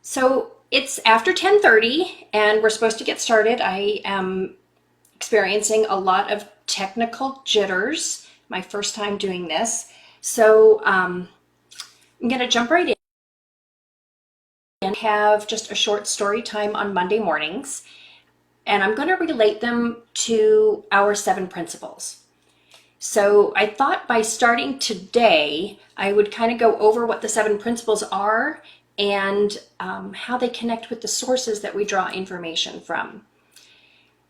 So it's after 10:30 and we're supposed to get started. I am experiencing a lot of technical jitters, my first time doing this. So I'm going to jump right in and have just a short story time on Monday mornings. And I'm going to relate them to our 7 principles. So I thought by starting today, I would kind of go over what the 7 principles are and how they connect with the sources that we draw information from.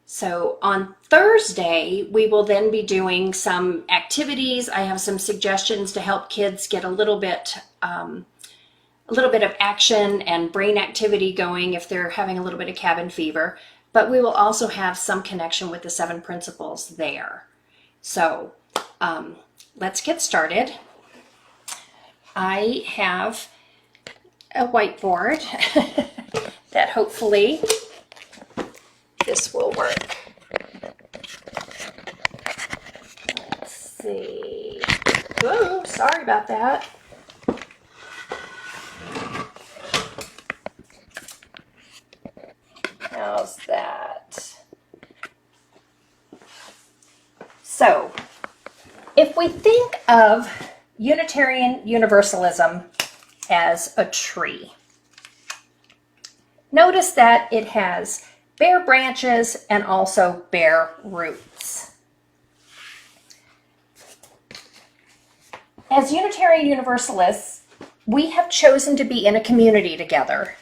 So on Thursday, we will then be doing some activities. I have some suggestions to help kids get a little bit of action and brain activity going if they're having a little bit of cabin fever. But we will also have some connection with the 7 principles there. So let's get started. I have a whiteboard that hopefully this will work. Let's see. Oh, sorry about that. How's that? So, if we think of Unitarian Universalism as a tree, notice that it has bare branches and also bare roots. As Unitarian Universalists, we have chosen to be in a community together,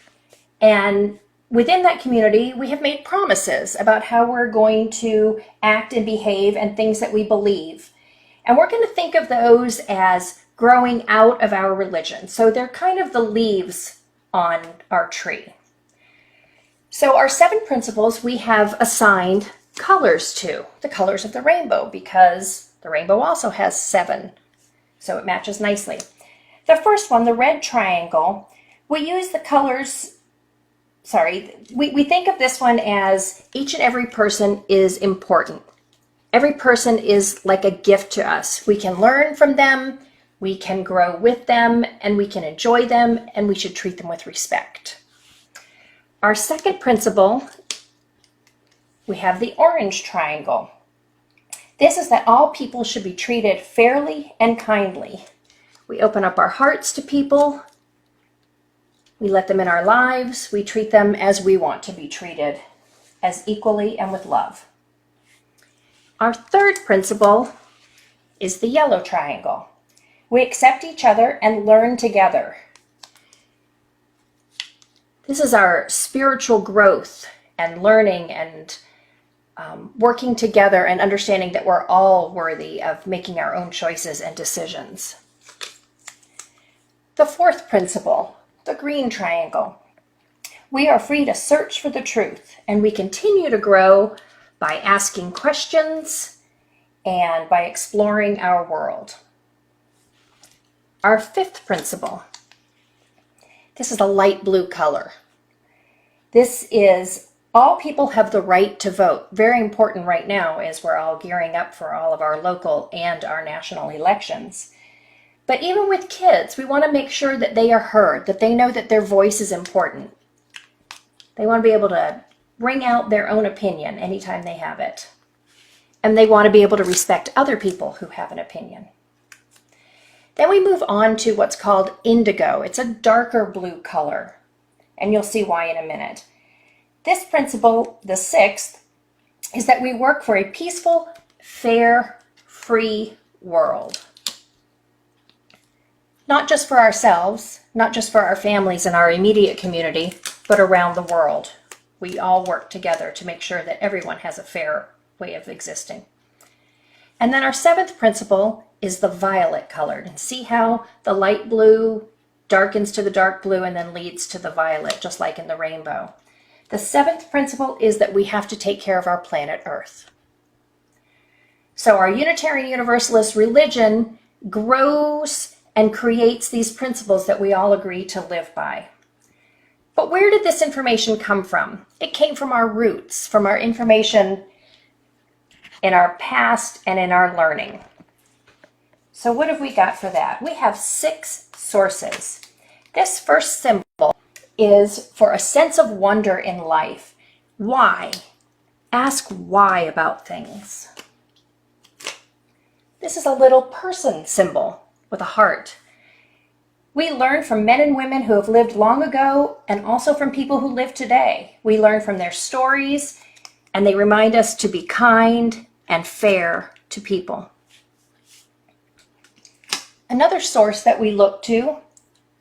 and within that community, we have made promises about how we're going to act and behave and things that we believe. And we're going to think of those as growing out of our religion. So they're kind of the leaves on our tree. So our 7 principles we have assigned colors to, the colors of the rainbow, because the rainbow also has 7. So it matches nicely. The first one, the red triangle, we use the colors. We think of this one as each and every person is important. Every person is like a gift to us. We can learn from them, we can grow with them, and we can enjoy them, and we should treat them with respect. Our second principle, we have the orange triangle. This is that all people should be treated fairly and kindly. We open up our hearts to people. We let them in our lives. We treat them as we want to be treated, as equally and with love. Our third principle is the yellow triangle. We accept each other and learn together. This is our spiritual growth and learning and working together and understanding that we're all worthy of making our own choices and decisions. The fourth principle, the green triangle. We are free to search for the truth, and we continue to grow by asking questions and by exploring our world. Our fifth principle, this is a light blue color. This is all people have the right to vote. Very important right now as we're all gearing up for all of our local and our national elections. But even with kids, we want to make sure that they are heard, that they know that their voice is important. They want to be able to bring out their own opinion anytime they have it. And they want to be able to respect other people who have an opinion. Then we move on to what's called indigo. It's a darker blue color, and you'll see why in a minute. This principle, the sixth, is that we work for a peaceful, fair, free world. Not just for ourselves, not just for our families and our immediate community, but around the world. We all work together to make sure that everyone has a fair way of existing. And then our seventh principle is the violet colored. And see how the light blue darkens to the dark blue and then leads to the violet, just like in the rainbow. The seventh principle is that we have to take care of our planet Earth. So our Unitarian Universalist religion grows and creates these principles that we all agree to live by. But where did this information come from? It came from our roots, from our information in our past and in our learning. So what have we got for that? We have 6 sources. This first symbol is for a sense of wonder in life. Why? Ask why about things. This is a little person symbol with a heart. We learn from men and women who have lived long ago and also from people who live today. We learn from their stories, and they remind us to be kind and fair to people. Another source that we look to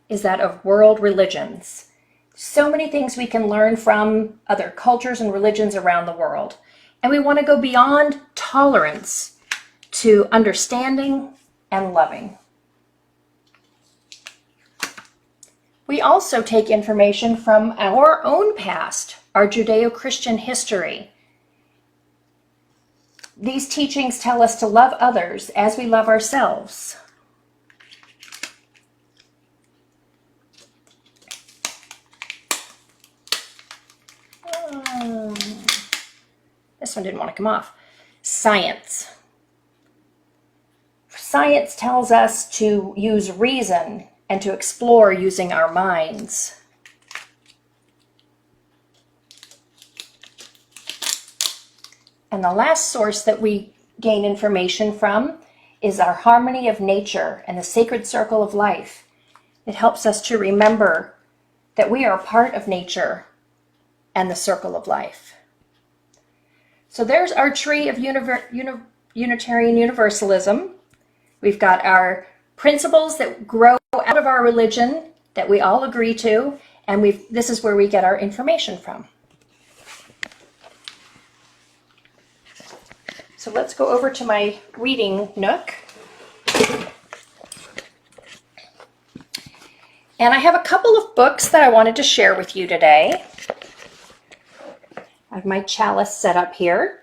is that of world religions. So many things we can learn from other cultures and religions around the world. And we want to go beyond tolerance to understanding and loving. We also take information from our own past, our Judeo-Christian history. These teachings tell us to love others as we love ourselves. This one didn't want to come off. Science. Science tells us to use reason and to explore using our minds. And the last source that we gain information from is our harmony of nature and the sacred circle of life. It helps us to remember that we are a part of nature and the circle of life. So there's our tree of Unitarian Universalism. We've got our principles that grow out of our religion that we all agree to, and this is where we get our information from. So let's go over to my reading nook. And I have a couple of books that I wanted to share with you today. I have my chalice set up here.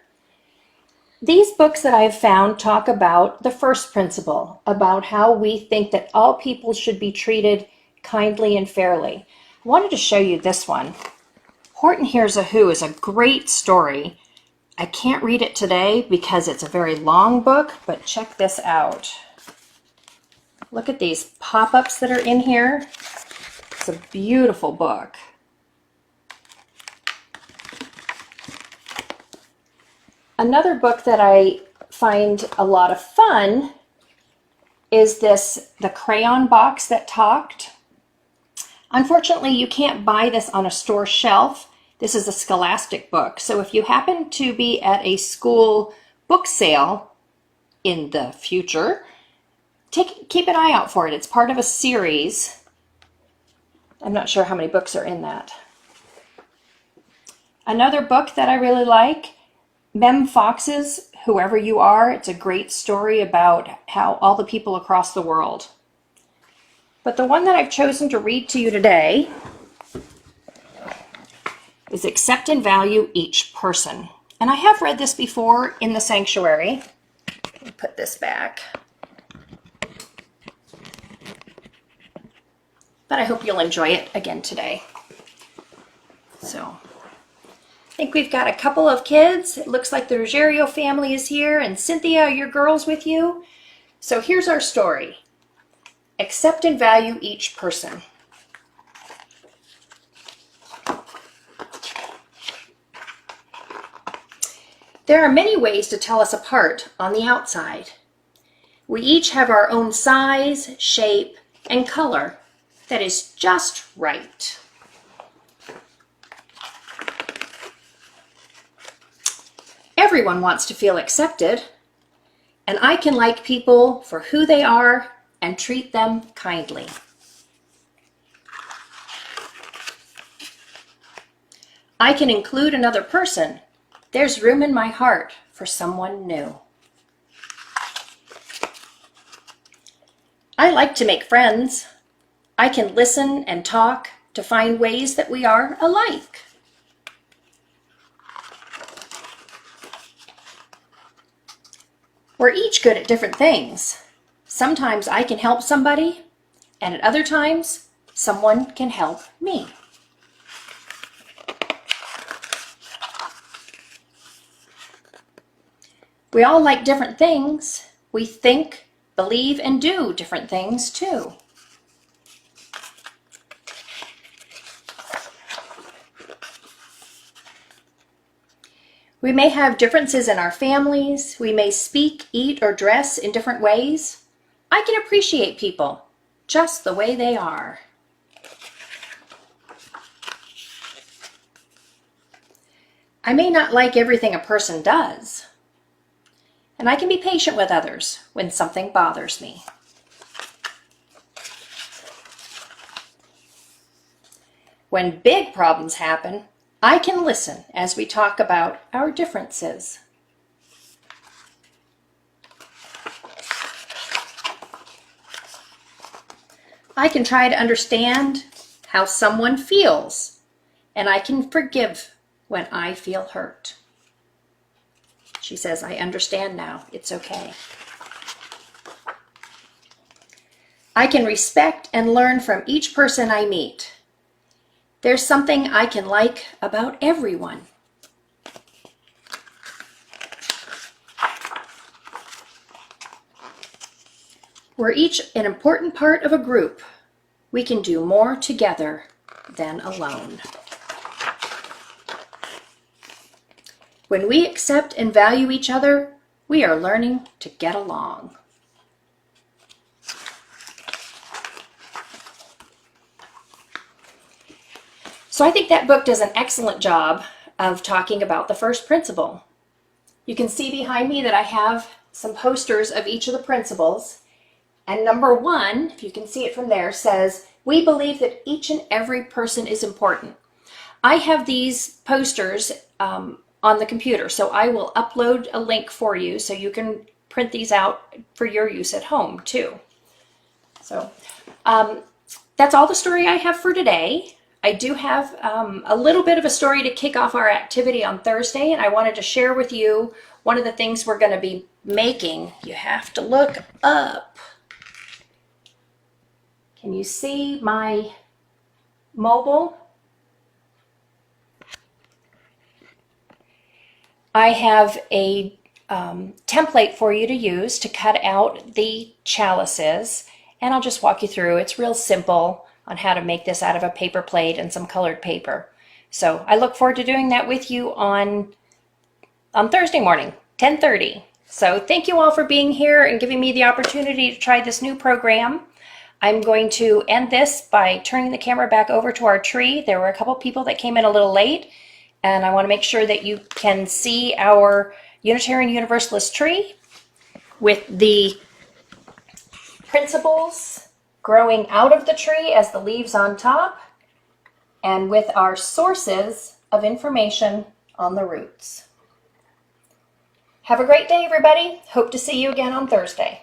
These books that I have found talk about the first principle, about how we think that all people should be treated kindly and fairly. I wanted to show you this one. Horton Hears a Who is a great story. I can't read it today because it's a very long book, but check this out. Look at these pop-ups that are in here. It's a beautiful book. Another book that I find a lot of fun is The Crayon Box That Talked. Unfortunately, you can't buy this on a store shelf. This is a Scholastic book. So if you happen to be at a school book sale in the future, keep an eye out for it. It's part of a series. I'm not sure how many books are in that. Another book that I really like, Mem Fox's Whoever You Are. It's a great story about how all the people across the world. But the one that I've chosen to read to you today is Accept and Value Each Person. And I have read this before in the sanctuary. Let me put this back. But I hope you'll enjoy it again today. So, I think we've got a couple of kids. It looks like the Ruggiero family is here, and Cynthia, are your girls with you? So here's our story. Accept and value each person. There are many ways to tell us apart on the outside. We each have our own size, shape, and color that is just right. Everyone wants to feel accepted, and I can like people for who they are and treat them kindly. I can include another person. There's room in my heart for someone new. I like to make friends. I can listen and talk to find ways that we are alike. We're each good at different things. Sometimes I can help somebody, and at other times, someone can help me. We all like different things. We think, believe, and do different things too. We may have differences in our families. We may speak, eat, or dress in different ways. I can appreciate people just the way they are. I may not like everything a person does, and I can be patient with others when something bothers me. When big problems happen, I can listen as we talk about our differences. I can try to understand how someone feels, and I can forgive when I feel hurt. She says, I understand now. It's okay. I can respect and learn from each person I meet. There's something I can like about everyone. We're each an important part of a group. We can do more together than alone. When we accept and value each other, we are learning to get along. So I think that book does an excellent job of talking about the first principle. You can see behind me that I have some posters of each of the principles. And number 1, if you can see it from there, says, we believe that each and every person is important. I have these posters on the computer, so I will upload a link for you so you can print these out for your use at home too. So that's all the story I have for today. I do have a little bit of a story to kick off our activity on Thursday, and I wanted to share with you one of the things we're going to be making. You have to look up. Can you see my mobile? I have a template for you to use to cut out the chalices, and I'll just walk you through. It's real simple on how to make this out of a paper plate and some colored paper. So I look forward to doing that with you on Thursday morning, 10:30. So thank you all for being here and giving me the opportunity to try this new program. I'm going to end this by turning the camera back over to our tree. There were a couple people that came in a little late, and I want to make sure that you can see our Unitarian Universalist tree with the principles growing out of the tree as the leaves on top, and with our sources of information on the roots. Have a great day, everybody. Hope to see you again on Thursday.